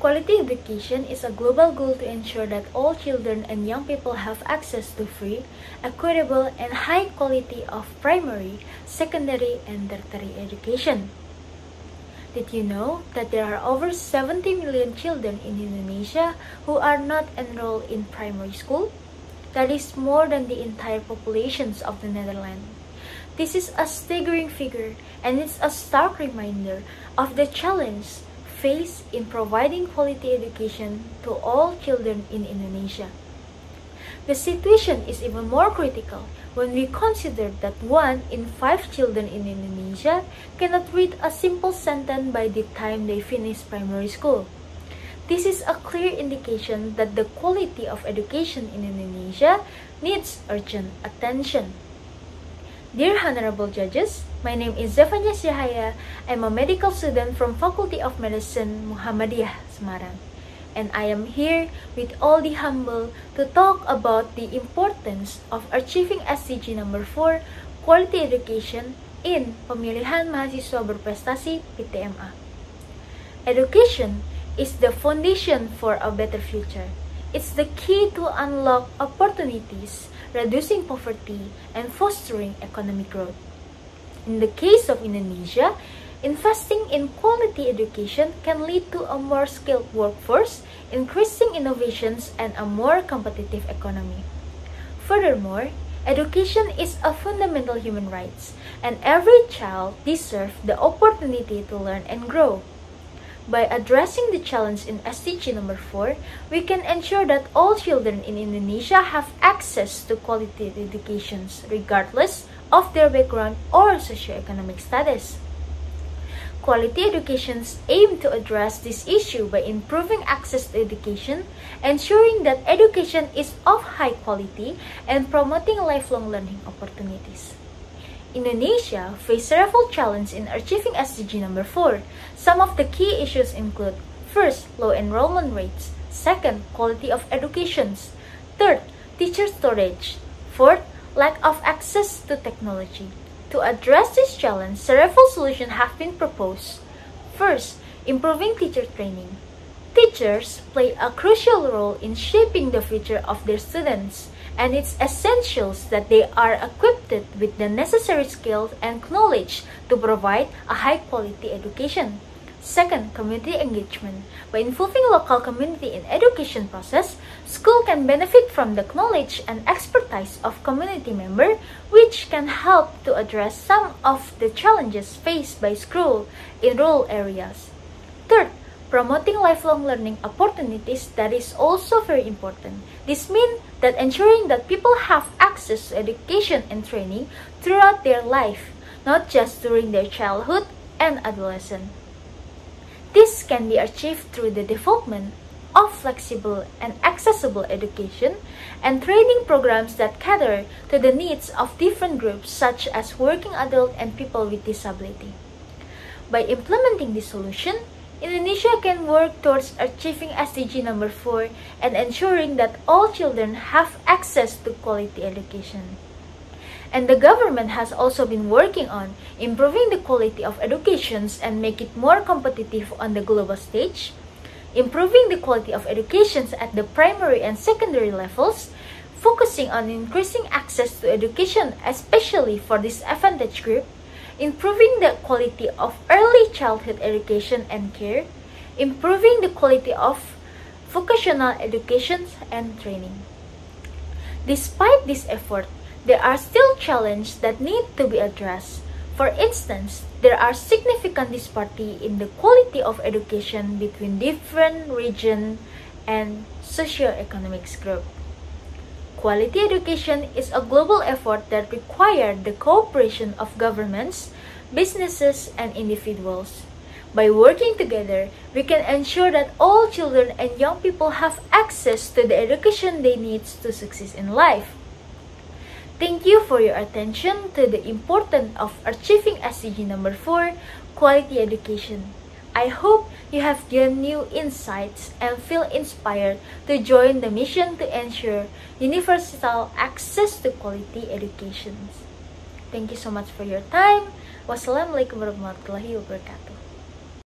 Quality education is a global goal to ensure that all children and young people have access to free, equitable, and high quality of primary, secondary, and tertiary education. Did you know that there are over 70 million children in Indonesia who are not enrolled in primary school? That is more than the entire populations of the Netherlands. This is a staggering figure, and it's a stark reminder of the challenge faced in providing quality education to all children in Indonesia. The situation is even more critical when we consider that 1 in 5 children in Indonesia cannot read a simple sentence by the time they finish primary school. This is a clear indication that the quality of education in Indonesia needs urgent attention. Dear Honorable Judges, my name is Zefanya Syahaya. I'm a medical student from Faculty of Medicine Muhammadiyah Semarang, and I am here with all the humble to talk about the importance of achieving SDG number 4, quality education in Pemilihan Mahasiswa Berprestasi PTMA. Education is the foundation for a better future. It's the key to unlock opportunities, reducing poverty, and fostering economic growth. In the case of Indonesia, investing in quality education can lead to a more skilled workforce, increasing innovations, and a more competitive economy. Furthermore, education is a fundamental human right, and every child deserves the opportunity to learn and grow. By addressing the challenge in SDG number 4, we can ensure that all children in Indonesia have access to quality educations, regardless of their background or socioeconomic status. Quality educations aim to address this issue by improving access to education, ensuring that education is of high quality, and promoting lifelong learning opportunities. Indonesia faces several challenges in achieving SDG number 4. Some of the key issues include: first, low enrollment rates; second, quality of educations; third, teacher shortage; fourth, lack of access to technology. To address this challenge, several solutions have been proposed. First, improving teacher training. Teachers play a crucial role in shaping the future of their students, and it's essential that they are equipped with the necessary skills and knowledge to provide a high-quality education. Second, community engagement. By involving local community in education process, school can benefit from the knowledge and expertise of community members, which can help to address some of the challenges faced by school in rural areas. Third, promoting lifelong learning opportunities. That is also very important. This means that ensuring that people have access to education and training throughout their life, not just during their childhood and adolescence. This can be achieved through the development of flexible and accessible education and training programs that cater to the needs of different groups such as working adults and people with disability. By implementing this solution, Indonesia can work towards achieving SDG number 4 and ensuring that all children have access to quality education. And the government has also been working on improving the quality of educations and make it more competitive on the global stage, improving the quality of educations at the primary and secondary levels, focusing on increasing access to education especially for disadvantaged group, improving the quality of early childhood education and care, improving the quality of vocational education and training. Despite this effort, there are still challenges that need to be addressed. For instance, there are significant disparity in the quality of education between different regions and socioeconomic groups. Quality education is a global effort that requires the cooperation of governments, businesses, and individuals. By working together, we can ensure that all children and young people have access to the education they need to succeed in life. Thank you for your attention to the importance of achieving SDG number 4, quality education. I hope you have gained new insights and feel inspired to join the mission to ensure universal access to quality education. Thank you so much for your time. Wassalamualaikum warahmatullahi wabarakatuh.